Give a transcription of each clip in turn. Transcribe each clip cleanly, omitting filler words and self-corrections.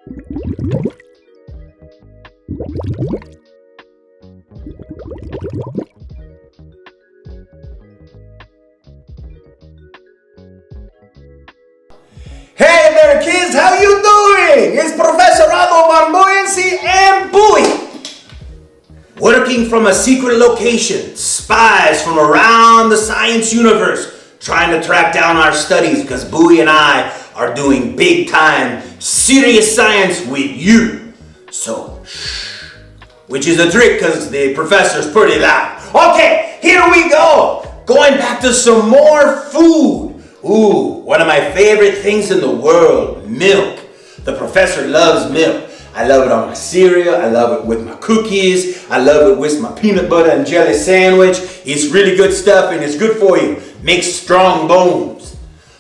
Hey there kids, how you doing? It's Professor Ramo Barbuoyancy and Bowie. Working from a secret location, spies from around the science universe trying to track down our studies because Bowie and I are doing big time serious science with you. So, shh, which is a trick because the professor's pretty loud. Okay, here we go. Going back to some more food. Ooh, one of my favorite things in the world, milk. The professor loves milk. I love it on my cereal, I love it with my cookies, I love it with my peanut butter and jelly sandwich. It's really good stuff and it's good for you. Makes strong bones.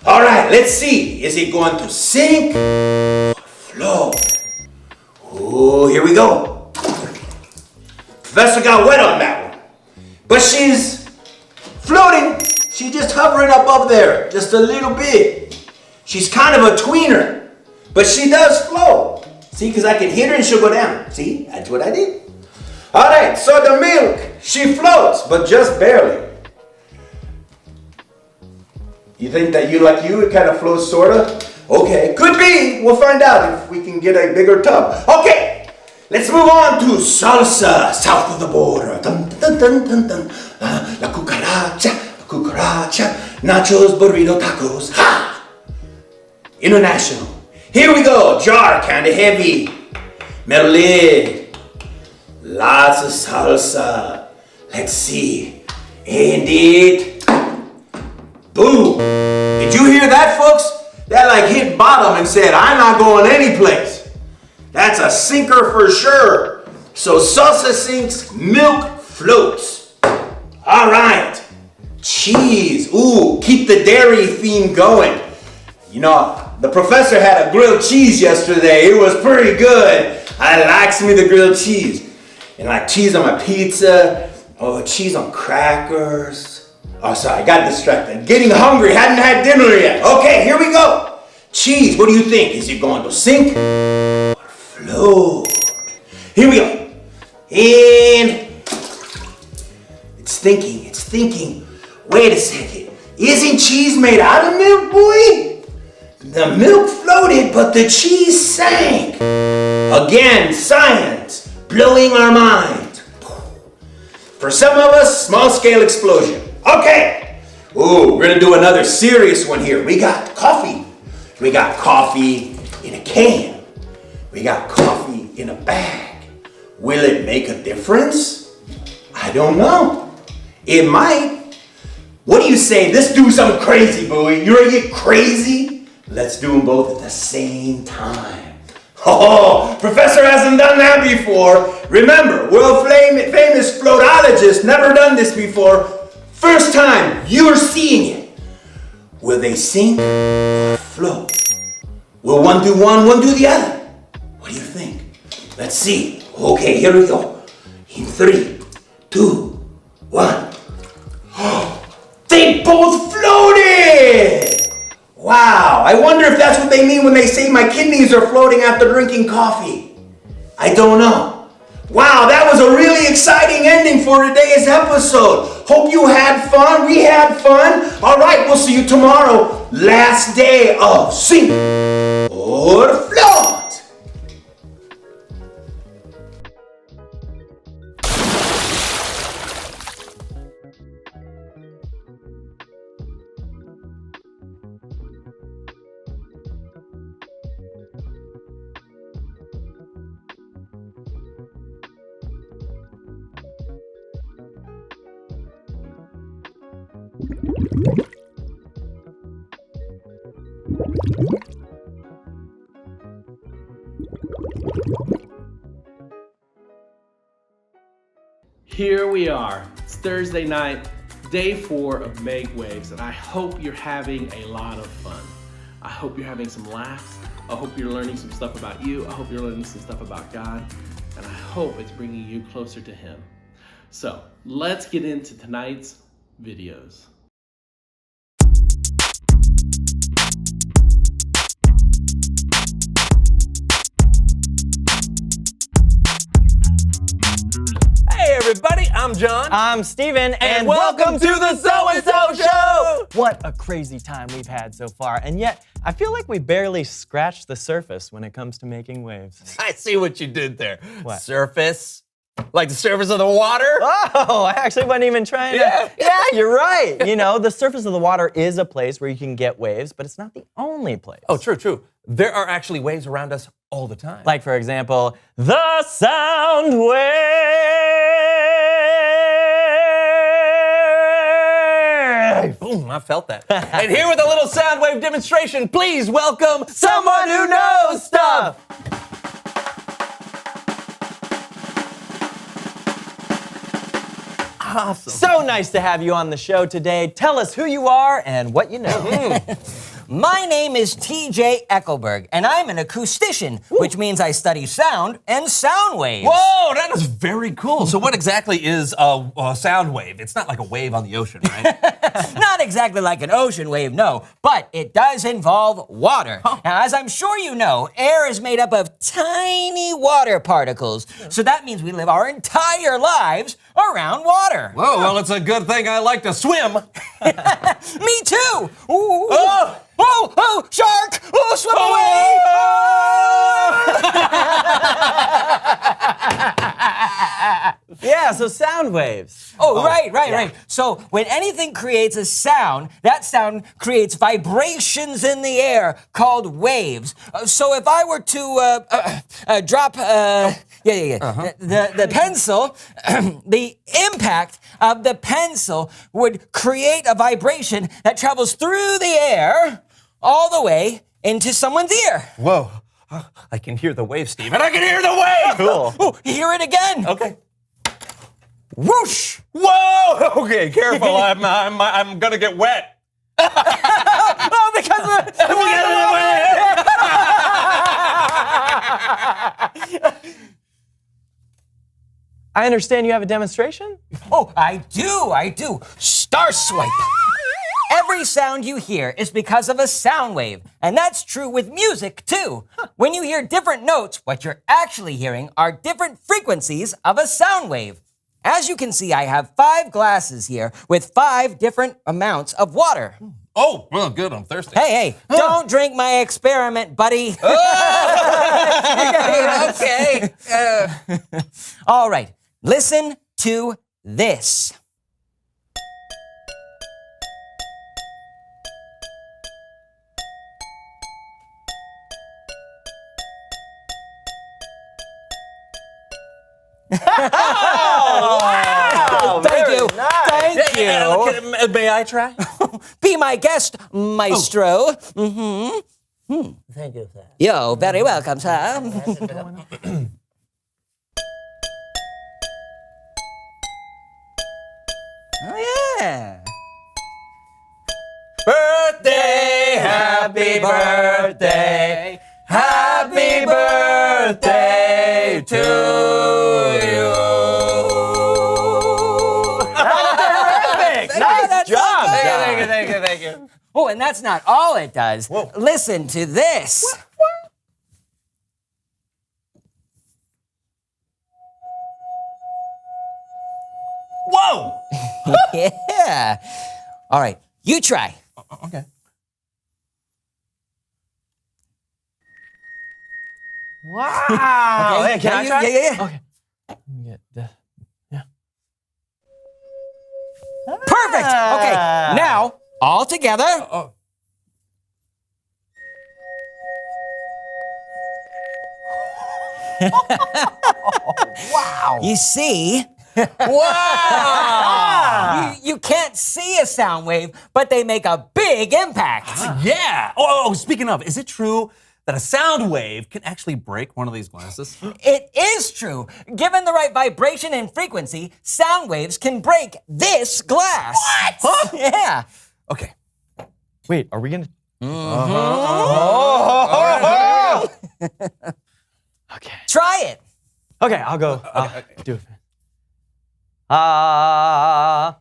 All right, let's see. Is it going to sink or float? Ooh, here we go. Professor got wet on that one. But she's floating. She's just hovering above there, just a little bit. She's kind of a tweener, but she does float. See, because I can hit her and she'll go down. See, that's what I did. All right, so the milk, she floats, but just barely. You think that it kind of floats, sort of? Okay, could be. We'll find out if we can get a bigger tub. Okay, let's move on to salsa, south of the border. Dun, dun, dun, dun, dun. La cucaracha. Cucaracha, nachos, burrito, tacos, ha! International. Here we go, jar, kinda heavy. Metal lid. Lots of salsa. Let's see. And it. Boom. Did you hear that, folks? That like hit bottom and said, I'm not going anyplace. That's a sinker for sure. So salsa sinks, milk floats. All right. Cheese, ooh, keep the dairy theme going. You know, the professor had a grilled cheese yesterday. It was pretty good. I likes me the grilled cheese. And like cheese on my pizza, cheese on crackers. Oh, sorry, I got distracted. Getting hungry, hadn't had dinner yet. Okay, here we go. Cheese, what do you think? Is it going to sink or float? Here we go. And it's thinking. Wait a second, isn't cheese made out of milk, boy? The milk floated, but the cheese sank. Again, science, blowing our minds. For some of us, small scale explosion. Okay, ooh, we're gonna do another serious one here. We got coffee. We got coffee in a can. We got coffee in a bag. Will it make a difference? I don't know. It might. What do you say? Let's do something crazy, Bowie. You ready to get crazy? Let's do them both at the same time. Oh, Professor hasn't done that before. Remember, world famous floatologist, never done this before. First time you're seeing it. Will they sink or float? Will one do one do the other? What do you think? Let's see. Okay, here we go. In 3, 2, 1. They both floated! Wow, I wonder if that's what they mean when they say my kidneys are floating after drinking coffee. I don't know. Wow, that was a really exciting ending for today's episode. Hope you had fun. We had fun. All right, we'll see you tomorrow. Last day of sink or float. Here we are. It's Thursday night, day 4 of Make Waves, and I hope you're having a lot of fun. I hope you're having some laughs. I hope you're learning some stuff about you. I hope you're learning some stuff about God, and I hope it's bringing you closer to Him. So let's get into tonight's videos. I'm John. I'm Steven, and welcome to the SoSo Show! What a crazy time we've had so far, and yet I feel like we barely scratched the surface when it comes to making waves. I see what you did there. What? Surface? Like the surface of the water? Oh, I actually wasn't even trying to. Yeah, you're right. You know, the surface of the water is a place where you can get waves, but it's not the only place. Oh, true. There are actually waves around us all the time. Like, for example, the sound wave. Boom, I felt that. And here with a little sound wave demonstration, please welcome someone who knows stuff. Awesome. So nice to have you on the show today. Tell us who you are and what you know. My name is TJ Eckelberg, and I'm an acoustician, which means I study sound and sound waves. Whoa, that is very cool. So what exactly is a sound wave? It's not like a wave on the ocean, right? Not exactly like an ocean wave, no, but it does involve water. Now, as I'm sure you know, air is made up of tiny water particles, so that means we live our entire lives around water. Whoa, well, it's a good thing I like to swim. Me too! Ooh. Oh! Oh, shark! Oh, swim away! Yeah, so sound waves. Right. So when anything creates a sound, that sound creates vibrations in the air called waves. So if I were to drop the pencil, the impact of the pencil would create a vibration that travels through the air all the way into someone's ear. Whoa, I can hear the wave, Steve, and I can hear the wave! Cool. Oh, hear it again. Okay. Whoosh! Whoa! Okay, careful. I'm gonna get wet. Oh, because of the I understand you have a demonstration? Oh, I do. Star swipe. Every sound you hear is because of a sound wave, and that's true with music too. When you hear different notes, what you're actually hearing are different frequencies of a sound wave. As you can see, I have 5 glasses here with 5 different amounts of water. Oh, well, good. I'm thirsty. Hey, don't drink my experiment, buddy. Okay. All right, listen to this. Wow! Thank you. Nice. Thank you. May I try? Be my guest, maestro. Thank you, sir. You're very welcome, sir. Oh, yeah. Birthday, happy birthday, happy birthday to you. Terrific! Nice That's job, okay. John. Thank you. Oh, and that's not all it does. Whoa. Listen to this. Whoa! Yeah. All right, you try. Okay. Wow! Okay, Hey, can I try? Yeah. Okay. Let me get this. Perfect. Okay, now all together. Oh. Wow. You see, Wow! you can't see a sound wave, but they make a big impact. Yeah. Oh, speaking of, is it true that a sound wave can actually break one of these glasses? It is true. Given the right vibration and frequency, sound waves can break this glass. What? Huh? Yeah. Okay. Wait, are we gonna? Okay. Try it. Okay, I'll go. Do it. Ah.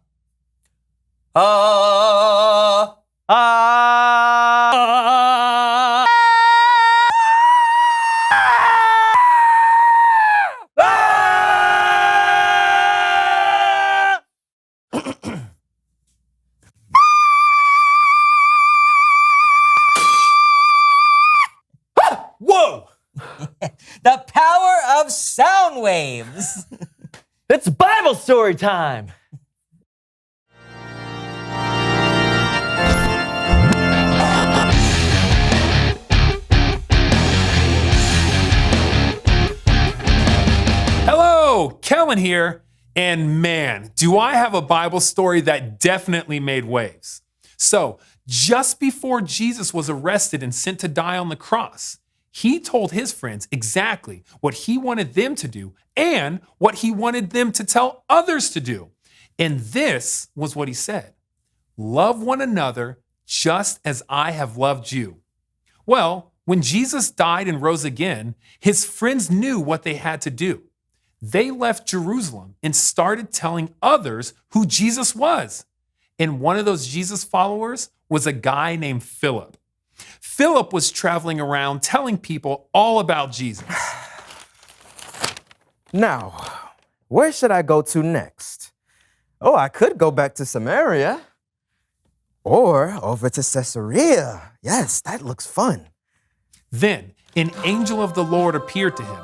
Yes! It's Bible story time! Hello, Kellen here. And man, do I have a Bible story that definitely made waves. So, just before Jesus was arrested and sent to die on the cross, he told his friends exactly what he wanted them to do and what he wanted them to tell others to do. And this was what he said: love one another just as I have loved you. Well, when Jesus died and rose again, his friends knew what they had to do. They left Jerusalem and started telling others who Jesus was. And one of those Jesus followers was a guy named Philip. Philip was traveling around telling people all about Jesus. Now, where should I go to next? Oh, I could go back to Samaria or over to Caesarea. Yes, that looks fun. Then an angel of the Lord appeared to him.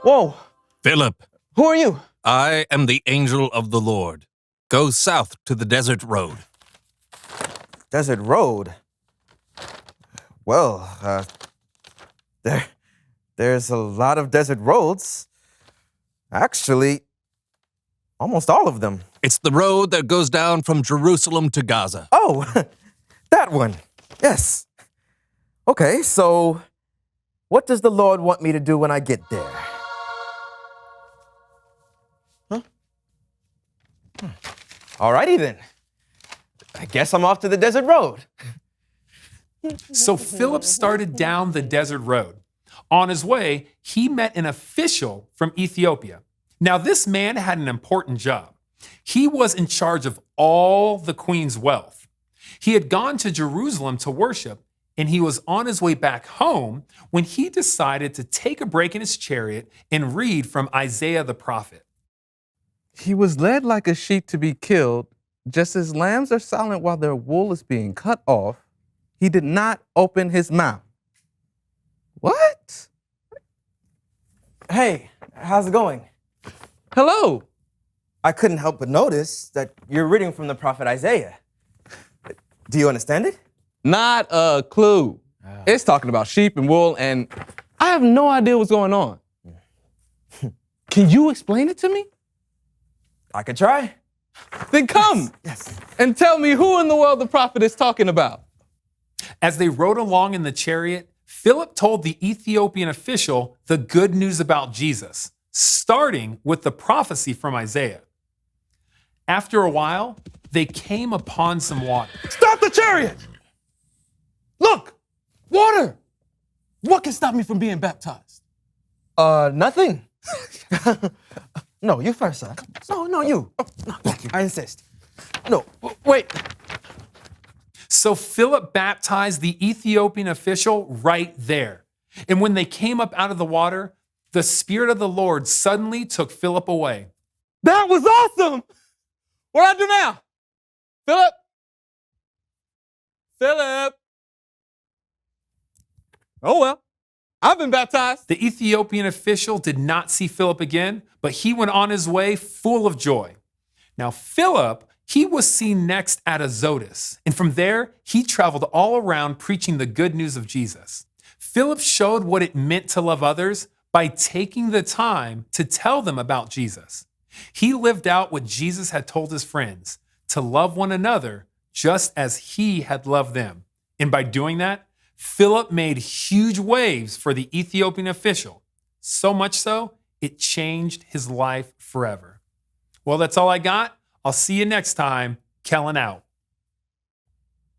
Whoa, Philip, who are you? I am the angel of the Lord. Go south to the desert road. Desert Road. Well, there's a lot of desert roads. Actually, almost all of them. It's the road that goes down from Jerusalem to Gaza. Oh, that one. Yes. Okay, so what does the Lord want me to do when I get there? Huh? Alrighty then. I guess I'm off to the desert road. So Philip started down the desert road. On his way, he met an official from Ethiopia. Now, this man had an important job. He was in charge of all the queen's wealth. He had gone to Jerusalem to worship, and he was on his way back home when he decided to take a break in his chariot and read from Isaiah the prophet. He was led like a sheep to be killed, just as lambs are silent while their wool is being cut off. He did not open his mouth. What? Hey, how's it going? Hello. I couldn't help but notice that you're reading from the prophet Isaiah. Do you understand it? Not a clue. It's talking about sheep and wool, and I have no idea what's going on. Can you explain it to me? I could try. Then come and tell me who in the world the prophet is talking about. As they rode along in the chariot, Philip told the Ethiopian official the good news about Jesus, starting with the prophecy from Isaiah. After a while, they came upon some water. Stop the chariot! Look, water! What can stop me from being baptized? Nothing. No, you first, sir. No, you. No, I insist. No, wait. So Philip baptized the Ethiopian official right there. And when they came up out of the water, the Spirit of the Lord suddenly took Philip away. That was awesome! What do I do now? Philip? Philip? Oh well, I've been baptized. The Ethiopian official did not see Philip again, but he went on his way full of joy. Now Philip, he was seen next at Azotus, and from there, he traveled all around preaching the good news of Jesus. Philip showed what it meant to love others by taking the time to tell them about Jesus. He lived out what Jesus had told his friends, to love one another just as he had loved them. And by doing that, Philip made huge waves for the Ethiopian official, so much so, it changed his life forever. Well, that's all I got. I'll see you next time. Kellen out.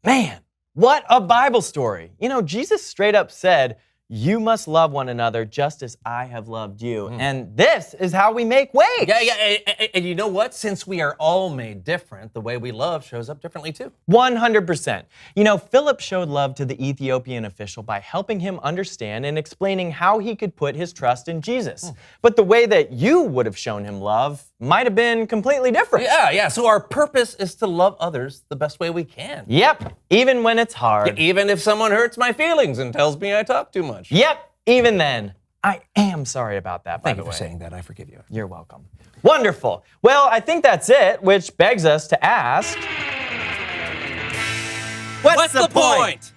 Man, what a Bible story. You know, Jesus straight up said, you must love one another just as I have loved you. And this is how we make waves. Yeah, and you know what? Since we are all made different, the way we love shows up differently too. 100%. You know, Philip showed love to the Ethiopian official by helping him understand and explaining how he could put his trust in Jesus. But the way that you would have shown him love might have been completely different. Yeah, so our purpose is to love others the best way we can. Yep, even when it's hard. Even if someone hurts my feelings and tells me I talk too much. Yep, even then. I am sorry about that, by Thank the you for way. saying that. I forgive you. You're welcome. Wonderful. Well, I think that's it, which begs us to ask, What's the point?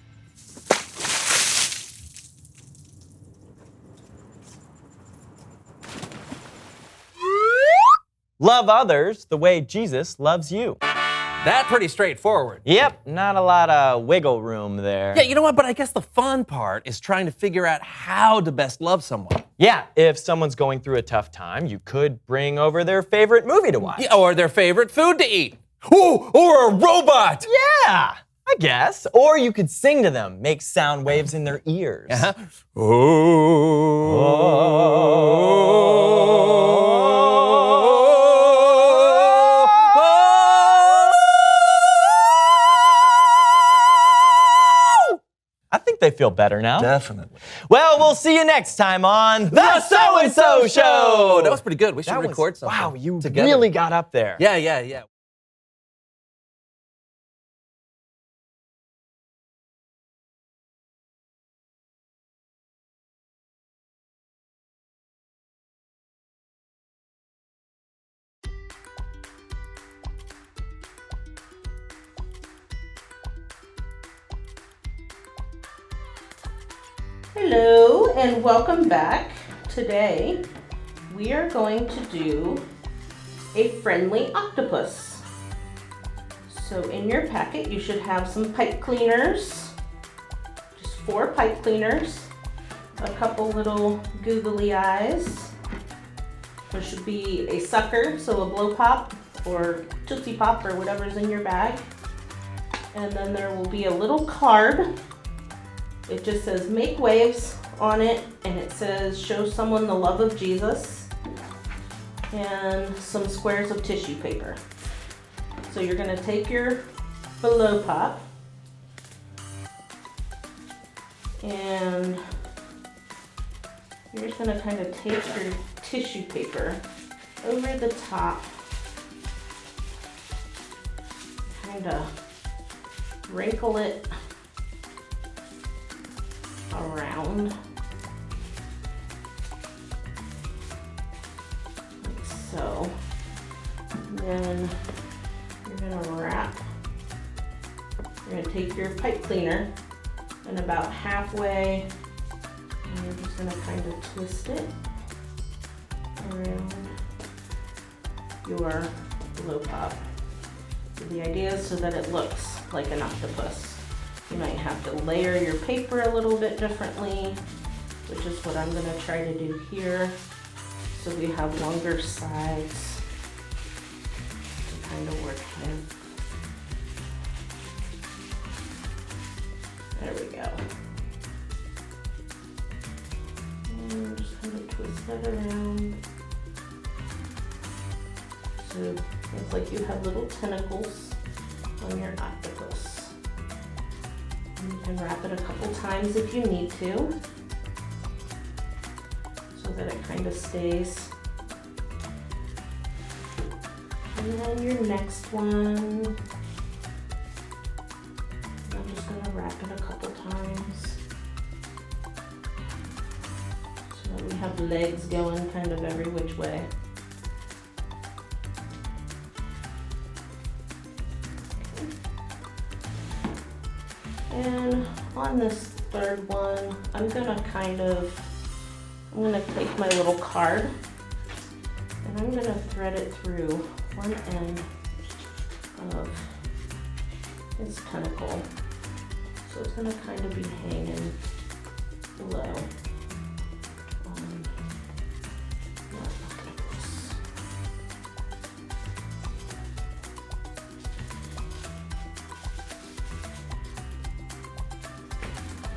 love others the way Jesus loves you. That's pretty straightforward. Yep, not a lot of wiggle room there. Yeah, you know what? But I guess the fun part is trying to figure out how to best love someone. Yeah, if someone's going through a tough time, you could bring over their favorite movie to watch. Yeah, or their favorite food to eat. Ooh, or a robot. Yeah, I guess. Or you could sing to them, make sound waves in their ears. Uh-huh. I think they feel better now. Definitely. Well, we'll see you next time on The So-and-So Show. That was pretty good. We should That was- record something. Wow, you together. really got up there. Yeah. Hello and welcome back. Today we are going to do a friendly octopus. So in your packet you should have some pipe cleaners, just 4 pipe cleaners, a couple little googly eyes. There should be a sucker, so a blow pop or Tootsie Pop or whatever's in your bag. And then there will be a little card. It just says make waves on it, and it says show someone the love of Jesus, and some squares of tissue paper. So you're gonna take your blow pop and you're just gonna kind of take your tissue paper over the top, kind of wrinkle it around like so. And then you're gonna take your pipe cleaner and about halfway, and you're just gonna kind of twist it around your blow pop. So the idea is so that it looks like an octopus. You might have to layer your paper a little bit differently, which is what I'm going to try to do here. So we have longer sides to kind of work with. There we go. And just kind of twist that around. So it's like you have little tentacles on your octopus. You can wrap it a couple times if you need to, so that it kind of stays. And then your next one, I'm just going to wrap it a couple times so that we have legs going kind of every which way. And on this third one, I'm gonna take my little card and I'm gonna thread it through one end of its tentacle. So it's gonna kind of be hanging below on that octopus.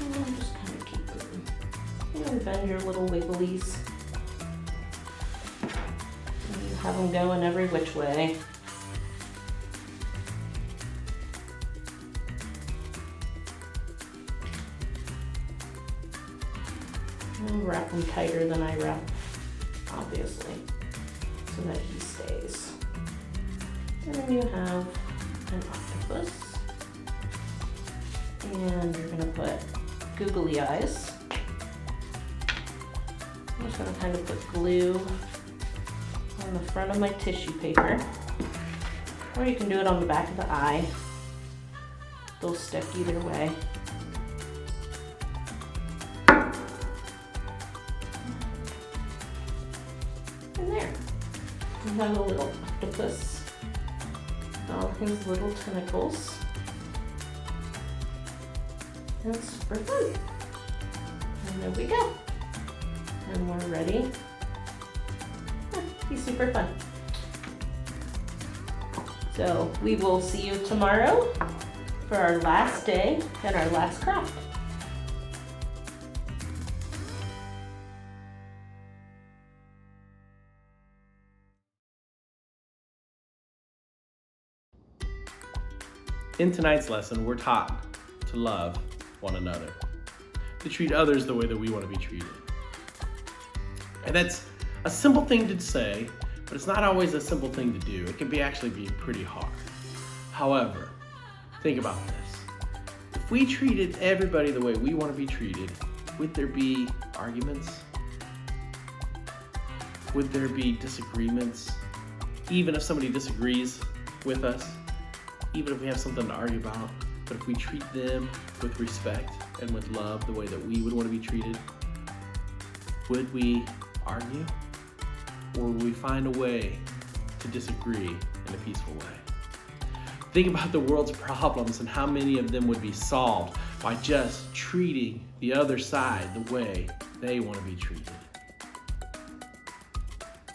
And just kind of keep it. And bend your little wigglies. And you have them going every which way. And wrap them tighter than I wrap, obviously, so that he stays. And then you have an octopus. And you're gonna put googly eyes I'm just gonna kind of put glue on the front of my tissue paper. Or you can do it on the back of the eye. They'll stick either way. And there. We have a little octopus. All his little tentacles. And it's super fun. And there we go. And we're ready. He's super fun. So we will see you tomorrow for our last day and our last craft. In tonight's lesson, we're taught to love one another, to treat others the way that we want to be treated. And that's a simple thing to say, but it's not always a simple thing to do. It can actually be pretty hard. However, think about this. If we treated everybody the way we want to be treated, would there be arguments? Would there be disagreements? Even if somebody disagrees with us, even if we have something to argue about, but if we treat them with respect and with love the way that we would want to be treated, would we argue? Or would we find a way to disagree in a peaceful way? Think about the world's problems and how many of them would be solved by just treating the other side the way they want to be treated.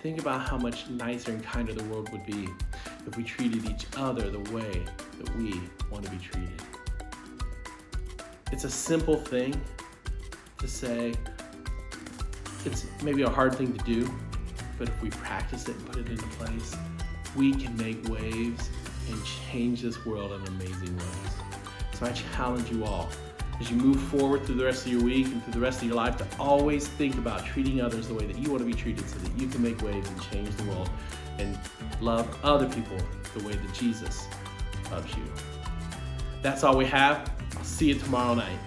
Think about how much nicer and kinder the world would be if we treated each other the way that we want to be treated. It's a simple thing to say. It's maybe a hard thing to do, but if we practice it and put it into place, we can make waves and change this world in amazing ways. So I challenge you all, as you move forward through the rest of your week and through the rest of your life, to always think about treating others the way that you want to be treated so that you can make waves and change the world and love other people the way that Jesus loves you. That's all we have. I'll see you tomorrow night.